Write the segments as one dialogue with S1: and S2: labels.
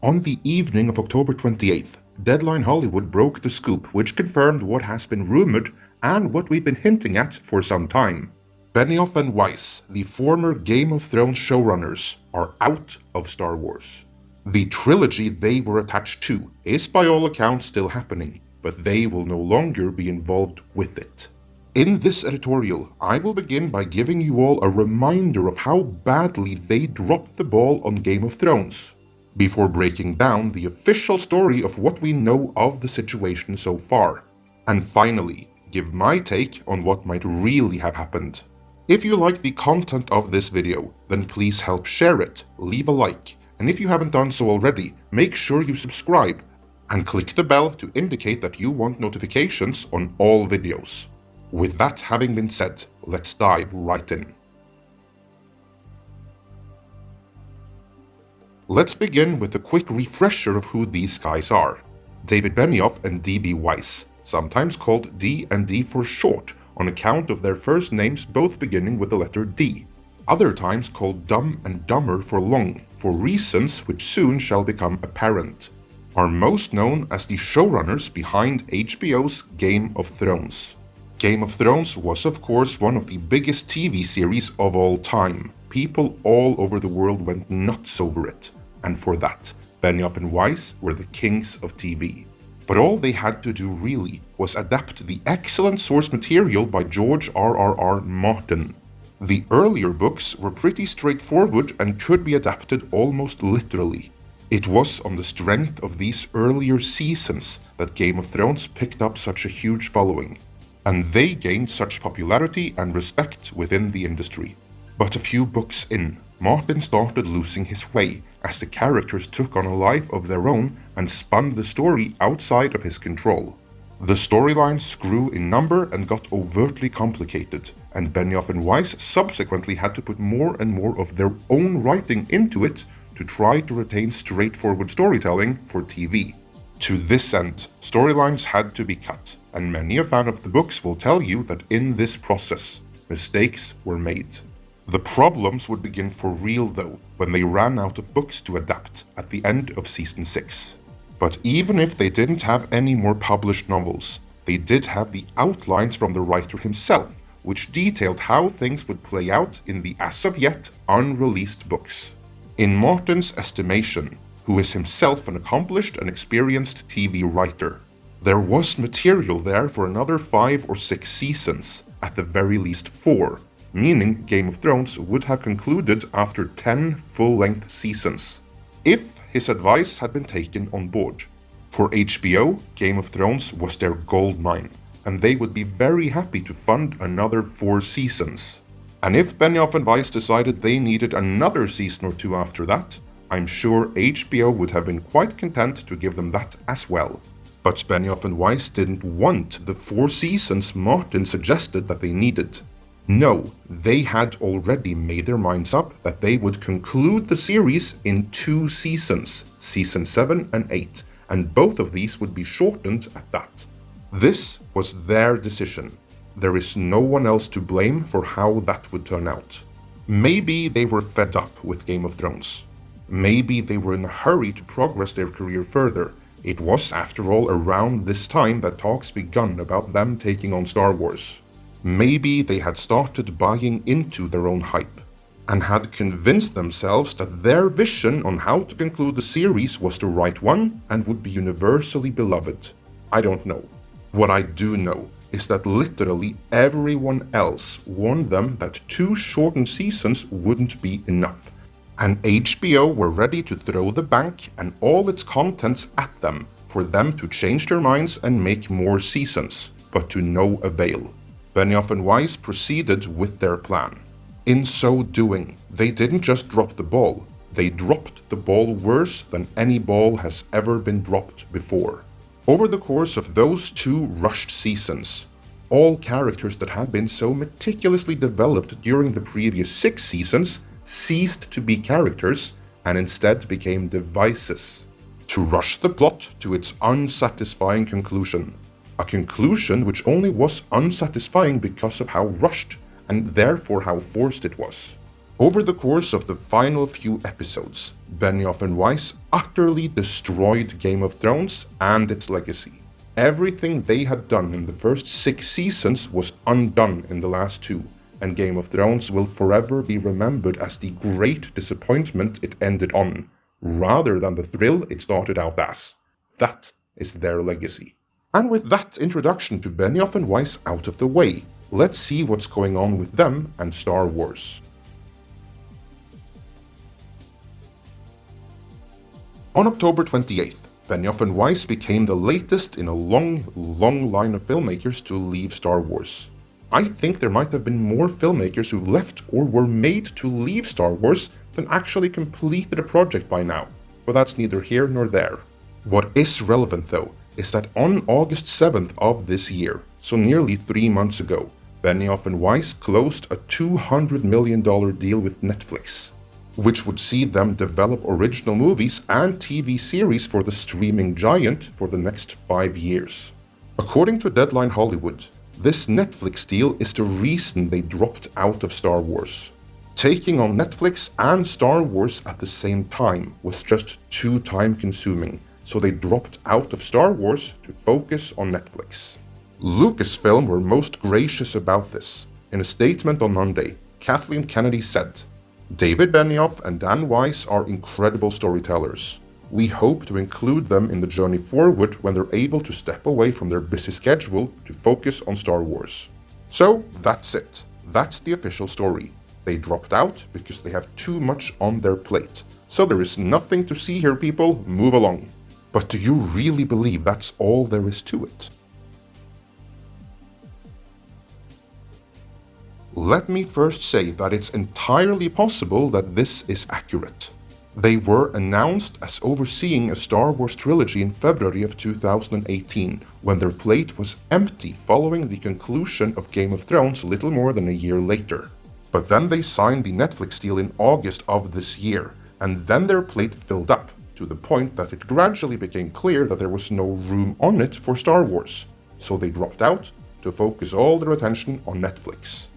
S1: On the evening of October 28th, Deadline Hollywood broke the scoop which confirmed what has been rumored and what we've been hinting at for some time. Benioff and Weiss, the former Game of Thrones showrunners, are out of Star Wars. The trilogy they were attached to is by all accounts still happening, but they will no longer be involved with it. In this editorial, I will begin by giving you all a reminder of how badly they dropped the ball on Game of Thrones, before breaking down the official story of what we know of the situation so far, and finally, give my take on what might really have happened. If you like the content of this video, then please help share it, leave a like, and if you haven't done so already, make sure you subscribe and click the bell to indicate that you want notifications on all videos. With that having been said, let's dive right in. Let's begin with a quick refresher of who these guys are. David Benioff and D.B. Weiss, sometimes called D and D for short, on account of their first names both beginning with the letter D. Other times called Dumb and Dumber for long, for reasons which soon shall become apparent, are most known as the showrunners behind HBO's Game of Thrones. Game of Thrones was of course one of the biggest TV series of all time. People all over the world went nuts over it, and for that, Benioff and Weiss were the kings of TV. But all they had to do really was adapt the excellent source material by George R.R.R. Martin. The earlier books were pretty straightforward and could be adapted almost literally. It was on the strength of these earlier seasons that Game of Thrones picked up such a huge following, and they gained such popularity and respect within the industry. But a few books in, Martin started losing his way as the characters took on a life of their own and spun the story outside of his control. The storylines grew in number and got overtly complicated, and Benioff and Weiss subsequently had to put more and more of their own writing into it to try to retain straightforward storytelling for TV. To this end, storylines had to be cut, and many a fan of the books will tell you that in this process, mistakes were made. The problems would begin for real though, when they ran out of books to adapt at the end of season 6. But even if they didn't have any more published novels, they did have the outlines from the writer himself, which detailed how things would play out in the as of yet unreleased books. In Martin's estimation, who is himself an accomplished and experienced TV writer, there was material there for another 5 or 6 seasons, at the very least 4, meaning Game of Thrones would have concluded after 10 full-length seasons, if his advice had been taken on board. For HBO, Game of Thrones was their goldmine, and they would be very happy to fund another 4 seasons. And if Benioff and Weiss decided they needed another season or 2 after that, I'm sure HBO would have been quite content to give them that as well. But Benioff and Weiss didn't want the 4 seasons Martin suggested that they needed. No, they had already made their minds up that they would conclude the series in 2 seasons, season 7 and 8, and both of these would be shortened at that. This was their decision. There is no one else to blame for how that would turn out. Maybe they were fed up with Game of Thrones. Maybe they were in a hurry to progress their career further. It was, after all, around this time that talks begun about them taking on Star Wars. Maybe they had started buying into their own hype, and had convinced themselves that their vision on how to conclude the series was the right one and would be universally beloved. I don't know. What I do know is that literally everyone else warned them that 2 shortened seasons wouldn't be enough, and HBO were ready to throw the bank and all its contents at them for them to change their minds and make more seasons, but to no avail. Benioff and Weiss proceeded with their plan. In so doing, they didn't just drop the ball, they dropped the ball worse than any ball has ever been dropped before. Over the course of those 2 rushed seasons, all characters that had been so meticulously developed during the previous 6 seasons ceased to be characters and instead became devices to rush the plot to its unsatisfying conclusion. A conclusion which only was unsatisfying because of how rushed and therefore how forced it was. Over the course of the final few episodes, Benioff and Weiss utterly destroyed Game of Thrones and its legacy. Everything they had done in the first 6 seasons was undone in the last 2, and Game of Thrones will forever be remembered as the great disappointment it ended on, rather than the thrill it started out as. That is their legacy. And with that introduction to Benioff and Weiss out of the way, let's see what's going on with them and Star Wars. On October 28th, Benioff and Weiss became the latest in a long line of filmmakers to leave Star Wars. I think there might have been more filmmakers who've left or were made to leave Star Wars than actually completed a project by now, but that's neither here nor there. What is relevant though is that on August 7th of this year, so nearly 3 months ago, Benioff and Weiss closed a $200 million deal with Netflix, which would see them develop original movies and TV series for the streaming giant for the next 5 years. According to Deadline Hollywood, this Netflix deal is the reason they dropped out of Star Wars. Taking on Netflix and Star Wars at the same time was just too time-consuming, so they dropped out of Star Wars to focus on Netflix. Lucasfilm were most gracious about this. In a statement on Monday, Kathleen Kennedy said, "David Benioff and Dan Weiss are incredible storytellers. We hope to include them in the journey forward when they're able to step away from their busy schedule to focus on Star Wars." So that's it. That's the official story. They dropped out because they have too much on their plate. So there is nothing to see here, people. Move along. But do you really believe that's all there is to it? Let me first say that it's entirely possible that this is accurate. They were announced as overseeing a Star Wars trilogy in February of 2018, when their plate was empty following the conclusion of Game of Thrones little more than a year later. But then they signed the Netflix deal in August of this year, and then their plate filled up, to the point that it gradually became clear that there was no room on it for Star Wars, so they dropped out to focus all their attention on Netflix.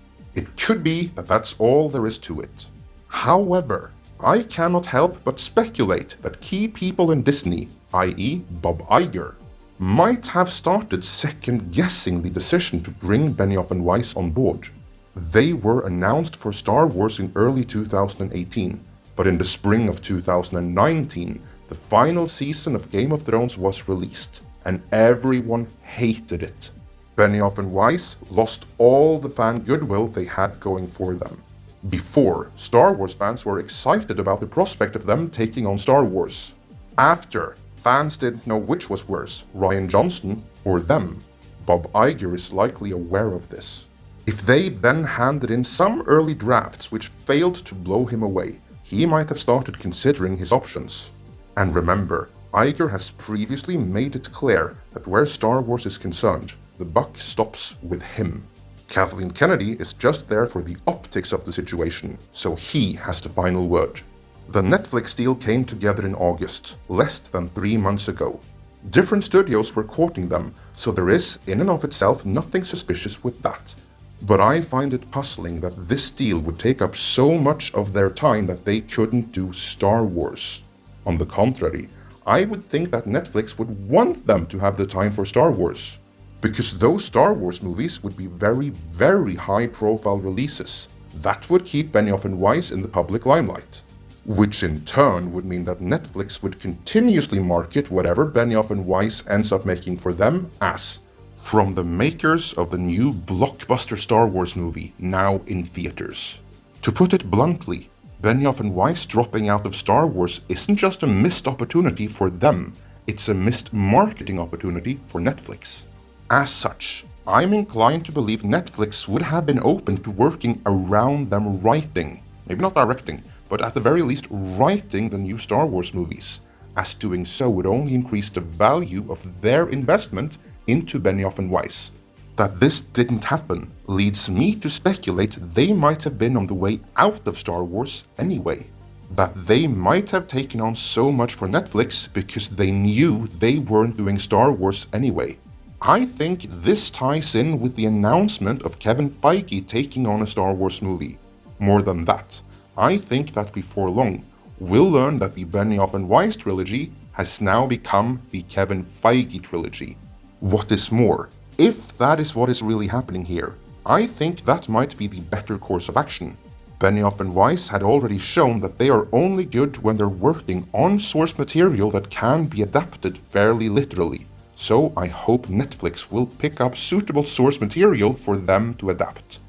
S1: It could be that that's all there is to it. However, I cannot help but speculate that key people in Disney, i.e. Bob Iger, might have started second-guessing the decision to bring Benioff and Weiss on board. They were announced for Star Wars in early 2018, but in the spring of 2019, the final season of Game of Thrones was released, and everyone hated it. Benioff and Weiss lost all the fan goodwill they had going for them. Before, Star Wars fans were excited about the prospect of them taking on Star Wars. After, fans didn't know which was worse, Rian Johnson or them. Bob Iger is likely aware of this. If they then handed in some early drafts which failed to blow him away, he might have started considering his options. And remember, Iger has previously made it clear that where Star Wars is concerned, the buck stops with him. Kathleen Kennedy is just there for the optics of the situation, so he has the final word. The Netflix deal came together in August, less than 3 months ago. Different studios were courting them, so there is, in and of itself, nothing suspicious with that. But I find it puzzling that this deal would take up so much of their time that they couldn't do Star Wars. On the contrary, I would think that Netflix would want them to have the time for Star Wars, because those Star Wars movies would be very high-profile releases. That would keep Benioff and Weiss in the public limelight, which in turn would mean that Netflix would continuously market whatever Benioff and Weiss ends up making for them as from the makers of the new blockbuster Star Wars movie now in theaters. To put it bluntly, Benioff and Weiss dropping out of Star Wars isn't just a missed opportunity for them, it's a missed marketing opportunity for Netflix. As such, I'm inclined to believe Netflix would have been open to working around them writing, maybe not directing, but at the very least writing the new Star Wars movies, as doing so would only increase the value of their investment into Benioff and Weiss. That this didn't happen leads me to speculate they might have been on the way out of Star Wars anyway. That they might have taken on so much for Netflix because they knew they weren't doing Star Wars anyway. I think this ties in with the announcement of Kevin Feige taking on a Star Wars movie. More than that, I think that before long, we'll learn that the Benioff and Weiss trilogy has now become the Kevin Feige trilogy. What is more, if that is what is really happening here, I think that might be the better course of action. Benioff and Weiss had already shown that they are only good when they're working on source material that can be adapted fairly literally. So I hope Netflix will pick up suitable source material for them to adapt.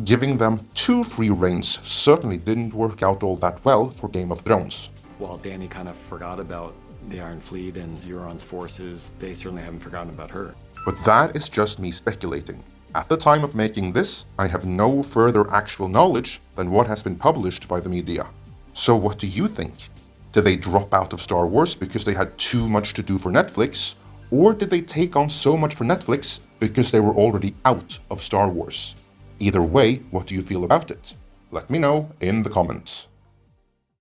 S1: Giving them too free reins certainly didn't work out all that well for Game of Thrones.
S2: While Dany kind of forgot about the Iron Fleet and Euron's forces, they certainly haven't forgotten about her.
S1: But that is just me speculating. At the time of making this, I have no further actual knowledge than what has been published by the media. So what do you think? Did they drop out of Star Wars because they had too much to do for Netflix? Or did they take on so much for Netflix because they were already out of Star Wars? Either way, what do you feel about it? Let me know in the comments.